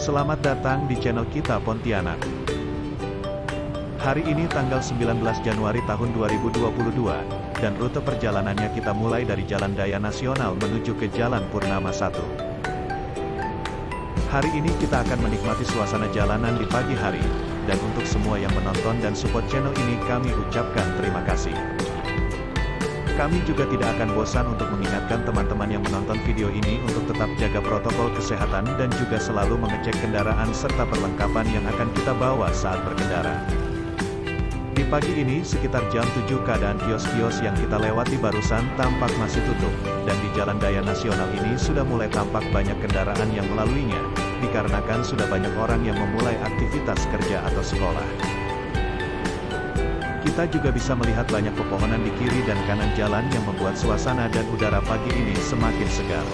Selamat datang di channel kita Pontianak. Hari ini tanggal 19 Januari tahun 2022, dan rute perjalanannya kita mulai dari Jalan Daya Nasional menuju ke Jalan Purnama 1. Hari ini kita akan menikmati suasana jalanan di pagi hari, dan untuk semua yang menonton dan support channel ini kami ucapkan terima kasih. Kami juga tidak akan bosan untuk mengingatkan teman-teman yang menonton video ini untuk tetap jaga protokol kesehatan dan juga selalu mengecek kendaraan serta perlengkapan yang akan kita bawa saat berkendara. Di pagi ini sekitar jam 7 keadaan kios-kios yang kita lewati barusan tampak masih tutup, dan di Jalan Daya Nasional ini sudah mulai tampak banyak kendaraan yang melaluinya, dikarenakan sudah banyak orang yang memulai aktivitas kerja atau sekolah. Kita juga bisa melihat banyak pepohonan di kiri dan kanan jalan yang membuat suasana dan udara pagi ini semakin segar.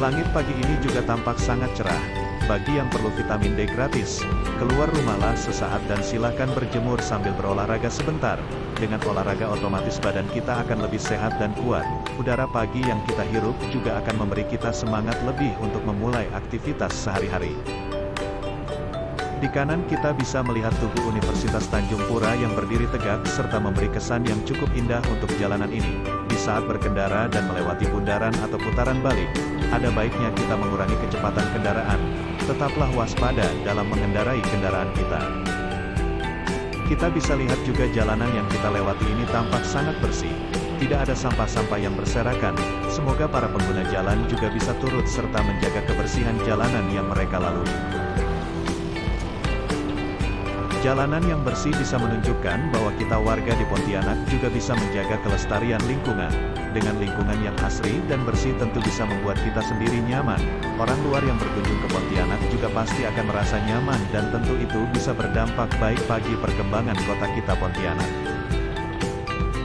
Langit pagi ini juga tampak sangat cerah. Bagi yang perlu vitamin D gratis, keluar rumahlah sesaat dan silakan berjemur sambil berolahraga sebentar. Dengan olahraga otomatis badan kita akan lebih sehat dan kuat. Udara pagi yang kita hirup juga akan memberi kita semangat lebih untuk memulai aktivitas sehari-hari. Di kanan kita bisa melihat Tugu Universitas Tanjung Pura yang berdiri tegak serta memberi kesan yang cukup indah untuk jalanan ini. Di saat berkendara dan melewati bundaran atau putaran balik, ada baiknya kita mengurangi kecepatan kendaraan. Tetaplah waspada dalam mengendarai kendaraan kita. Kita bisa lihat juga jalanan yang kita lewati ini tampak sangat bersih. Tidak ada sampah-sampah yang berserakan. Semoga para pengguna jalan juga bisa turut serta menjaga kebersihan jalanan yang mereka lalui. Jalanan yang bersih bisa menunjukkan bahwa kita warga di Pontianak juga bisa menjaga kelestarian lingkungan. Dengan lingkungan yang asri dan bersih tentu bisa membuat kita sendiri nyaman. Orang luar yang berkunjung ke Pontianak juga pasti akan merasa nyaman dan tentu itu bisa berdampak baik bagi perkembangan kota kita Pontianak.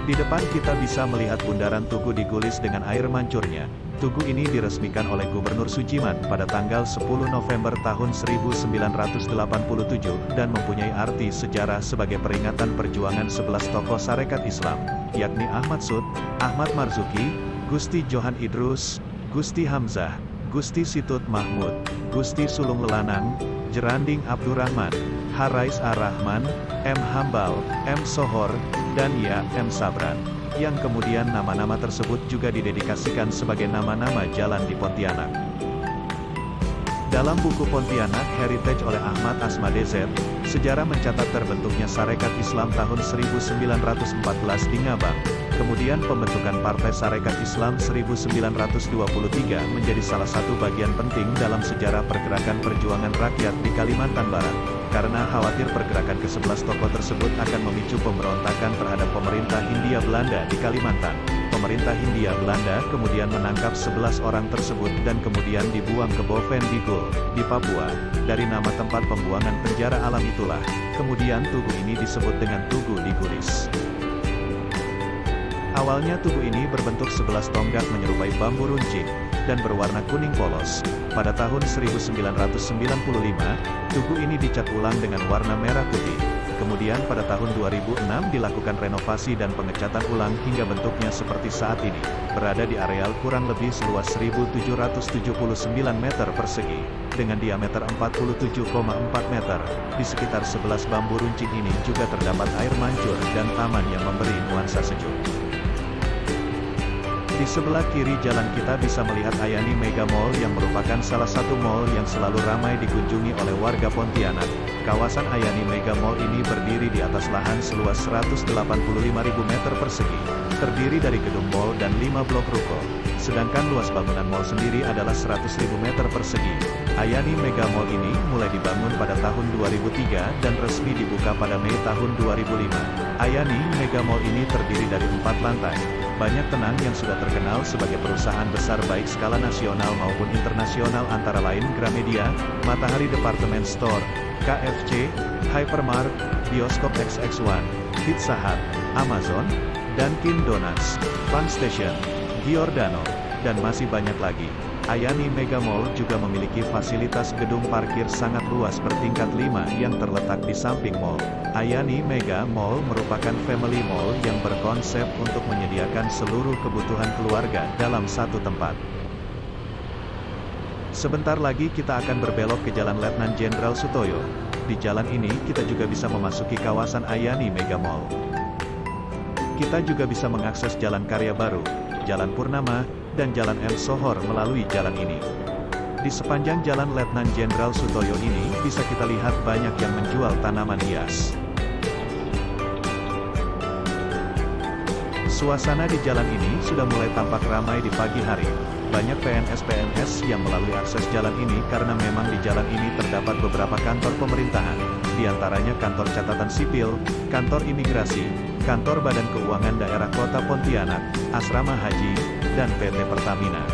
Di depan kita bisa melihat bundaran Tugu digulis dengan air mancurnya. Tugu ini diresmikan oleh Gubernur Sujiman pada tanggal 10 November tahun 1987 dan mempunyai arti sejarah sebagai peringatan perjuangan 11 tokoh Sarekat Islam, yakni Ahmad Sud, Ahmad Marzuki, Gusti Johan Idrus, Gusti Hamzah, Gusti Situt Mahmud, Gusti Sulung Lelanang, Jeranding Abdurrahman, Harais Ar-Rahman, M. Hambal, M. Sohor, dan Ya. M. Sabran, yang kemudian nama-nama tersebut juga didedikasikan sebagai nama-nama jalan di Pontianak. Dalam buku Pontianak Heritage oleh Ahmad Asmadezet, sejarah mencatat terbentuknya Sarekat Islam tahun 1914 di Ngabang. Kemudian pembentukan Partai Sarekat Islam 1923 menjadi salah satu bagian penting dalam sejarah pergerakan perjuangan rakyat di Kalimantan Barat. Karena khawatir pergerakan ke-11 tokoh tersebut akan memicu pemberontakan terhadap pemerintah Hindia Belanda di Kalimantan. Pemerintah Hindia Belanda kemudian menangkap 11 orang tersebut dan kemudian dibuang ke Bovendigul, di Papua. Dari nama tempat pembuangan penjara alam itulah, kemudian tugu ini disebut dengan Tugu Digulis. Awalnya tugu ini berbentuk 11 tonggak menyerupai bambu runcing, dan berwarna kuning polos. Pada tahun 1995, tugu ini dicat ulang dengan warna merah putih. Kemudian pada tahun 2006 dilakukan renovasi dan pengecatan ulang hingga bentuknya seperti saat ini, berada di areal kurang lebih seluas 1.779 meter persegi, dengan diameter 47,4 meter. Di sekitar 11 bambu runcing ini juga terdapat air mancur dan taman yang memberi nuansa sejuk. Di sebelah kiri jalan kita bisa melihat Ayani Mega Mall yang merupakan salah satu mall yang selalu ramai dikunjungi oleh warga Pontianak. Kawasan Ayani Mega Mall ini berdiri di atas lahan seluas 185.000 meter persegi, terdiri dari gedung mall dan 5 blok ruko. Sedangkan luas bangunan mall sendiri adalah 100.000 meter persegi. Ayani Mega Mall ini mulai dibangun pada tahun 2003 dan resmi dibuka pada Mei tahun 2005. Ayani Mega Mall ini terdiri dari 4 lantai. Banyak tenang yang sudah terkenal sebagai perusahaan besar baik skala nasional maupun internasional antara lain Gramedia, Matahari Department Store, KFC, Hypermart, Bioskop XX1, Pizza Hut, Amazon, Dunkin Donuts, Fun Station, Giordano, dan masih banyak lagi. Ayani Mega Mall juga memiliki fasilitas gedung parkir sangat luas bertingkat 5 yang terletak di samping mall. Ayani Mega Mall merupakan family mall yang berkonsep untuk menyediakan seluruh kebutuhan keluarga dalam satu tempat. Sebentar lagi kita akan berbelok ke Jalan Letnan Jenderal Sutoyo. Di jalan ini kita juga bisa memasuki kawasan Ayani Mega Mall. Kita juga bisa mengakses Jalan Karya Baru, Jalan Purnama, dan Jalan M Sohor melalui jalan ini. Di sepanjang Jalan Letnan Jenderal Sutoyo ini bisa kita lihat banyak yang menjual tanaman hias. Suasana di jalan ini sudah mulai tampak ramai di pagi hari. Banyak PNS-PNS yang melalui akses jalan ini karena memang di jalan ini terdapat beberapa kantor pemerintahan, di antaranya kantor catatan sipil, kantor imigrasi, kantor Badan Keuangan Daerah Kota Pontianak, asrama haji, dan PT Pertamina.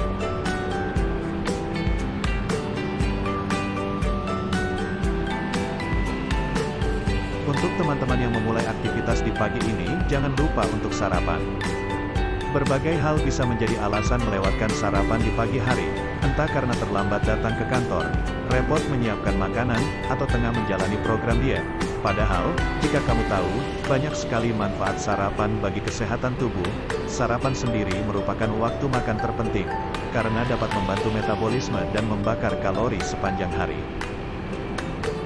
Untuk teman-teman yang memulai aktivitas di pagi ini, jangan lupa untuk sarapan. Berbagai hal bisa menjadi alasan melewatkan sarapan di pagi hari, entah karena terlambat datang ke kantor, repot menyiapkan makanan, atau tengah menjalani program diet. Padahal, jika kamu tahu, banyak sekali manfaat sarapan bagi kesehatan tubuh. Sarapan sendiri merupakan waktu makan terpenting, karena dapat membantu metabolisme dan membakar kalori sepanjang hari.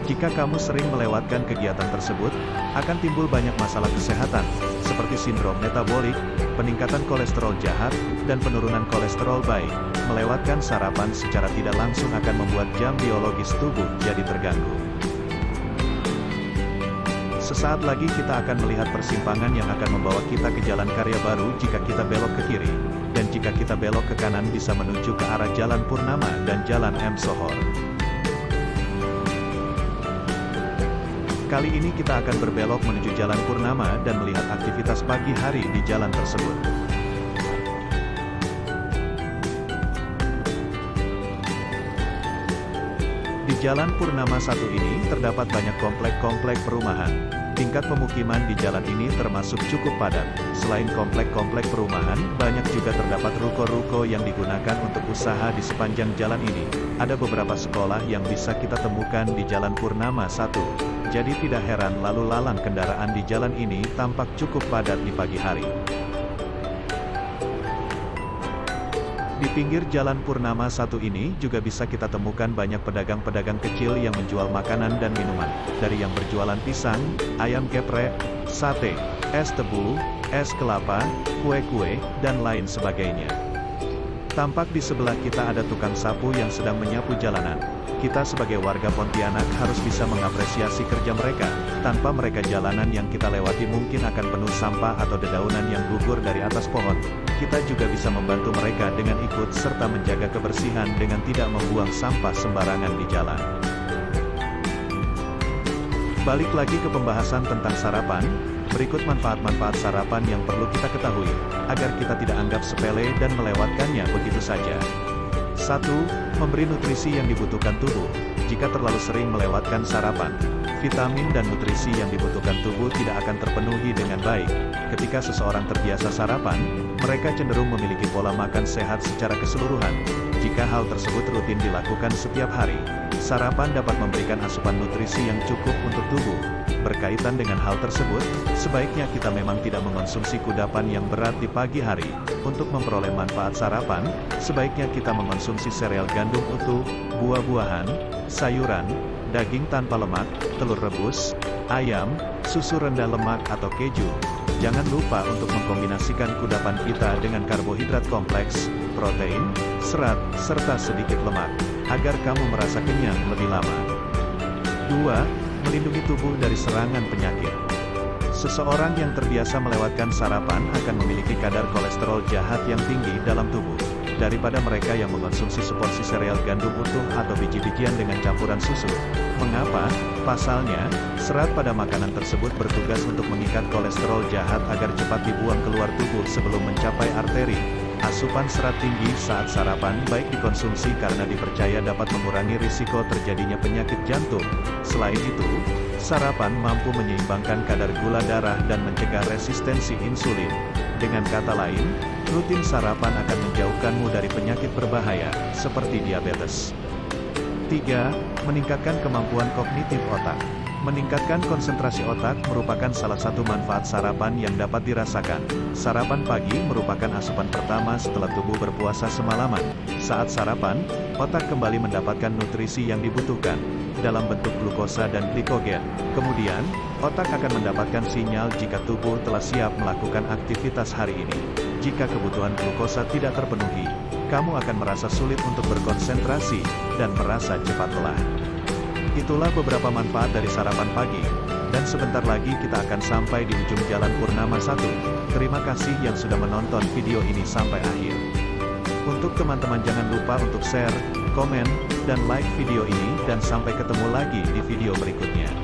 Jika kamu sering melewatkan kegiatan tersebut, akan timbul banyak masalah kesehatan, seperti sindrom metabolik, peningkatan kolesterol jahat, dan penurunan kolesterol baik. Melewatkan sarapan secara tidak langsung akan membuat jam biologis tubuh jadi terganggu. Sesaat lagi kita akan melihat persimpangan yang akan membawa kita ke Jalan Karya Baru jika kita belok ke kiri, dan jika kita belok ke kanan bisa menuju ke arah Jalan Purnama dan Jalan M Sohor. Kali ini kita akan berbelok menuju Jalan Purnama dan melihat aktivitas pagi hari di jalan tersebut. Di Jalan Purnama 1 ini terdapat banyak komplek-komplek perumahan. Tingkat pemukiman di jalan ini termasuk cukup padat. Selain komplek-komplek perumahan, banyak juga terdapat ruko-ruko yang digunakan untuk usaha di sepanjang jalan ini. Ada beberapa sekolah yang bisa kita temukan di Jalan Purnama 1. Jadi tidak heran lalu lalang kendaraan di jalan ini tampak cukup padat di pagi hari. Di pinggir Jalan Purnama 1 ini juga bisa kita temukan banyak pedagang-pedagang kecil yang menjual makanan dan minuman. Dari yang berjualan pisang, ayam geprek, sate, es tebu, es kelapa, kue-kue, dan lain sebagainya. Tampak di sebelah kita ada tukang sapu yang sedang menyapu jalanan. Kita sebagai warga Pontianak harus bisa mengapresiasi kerja mereka. Tanpa mereka jalanan yang kita lewati mungkin akan penuh sampah atau dedaunan yang gugur dari atas pohon. Kita juga bisa membantu mereka dengan ikut serta menjaga kebersihan dengan tidak membuang sampah sembarangan di jalan. Balik lagi ke pembahasan tentang sarapan, berikut manfaat-manfaat sarapan yang perlu kita ketahui, agar kita tidak anggap sepele dan melewatkannya begitu saja. 1. Memberi nutrisi yang dibutuhkan tubuh. Jika terlalu sering melewatkan sarapan, vitamin dan nutrisi yang dibutuhkan tubuh tidak akan terpenuhi dengan baik. Ketika seseorang terbiasa sarapan, mereka cenderung memiliki pola makan sehat secara keseluruhan. Jika hal tersebut rutin dilakukan setiap hari, sarapan dapat memberikan asupan nutrisi yang cukup untuk tubuh. Berkaitan dengan hal tersebut, sebaiknya kita memang tidak mengonsumsi kudapan yang berat di pagi hari. Untuk memperoleh manfaat sarapan, sebaiknya kita mengonsumsi sereal gandum utuh, buah-buahan, sayuran, daging tanpa lemak, telur rebus, ayam, susu rendah lemak atau keju. Jangan lupa untuk mengkombinasikan kudapan kita dengan karbohidrat kompleks, protein, serat, serta sedikit lemak, agar kamu merasa kenyang lebih lama. 2. Melindungi tubuh dari serangan penyakit. Seseorang yang terbiasa melewatkan sarapan akan memiliki kadar kolesterol jahat yang tinggi dalam tubuh, daripada mereka yang mengonsumsi seporsi sereal gandum utuh atau biji-bijian dengan campuran susu. Mengapa? Pasalnya, serat pada makanan tersebut bertugas untuk mengikat kolesterol jahat agar cepat dibuang keluar tubuh sebelum mencapai arteri. Asupan serat tinggi saat sarapan baik dikonsumsi karena dipercaya dapat mengurangi risiko terjadinya penyakit jantung. Selain itu, sarapan mampu menyeimbangkan kadar gula darah dan mencegah resistensi insulin. Dengan kata lain, rutin sarapan akan menjauhkanmu dari penyakit berbahaya, seperti diabetes. 3. Meningkatkan kemampuan kognitif otak. Meningkatkan konsentrasi otak merupakan salah satu manfaat sarapan yang dapat dirasakan. Sarapan pagi merupakan asupan pertama setelah tubuh berpuasa semalaman. Saat sarapan, otak kembali mendapatkan nutrisi yang dibutuhkan, dalam bentuk glukosa dan glikogen. Kemudian, otak akan mendapatkan sinyal jika tubuh telah siap melakukan aktivitas hari ini. Jika kebutuhan glukosa tidak terpenuhi, kamu akan merasa sulit untuk berkonsentrasi, dan merasa cepat lelah. Itulah beberapa manfaat dari sarapan pagi, dan sebentar lagi kita akan sampai di ujung Jalan Purnama 1. Terima kasih yang sudah menonton video ini sampai akhir. Untuk teman-teman jangan lupa untuk share, komen, dan like video ini, dan sampai ketemu lagi di video berikutnya.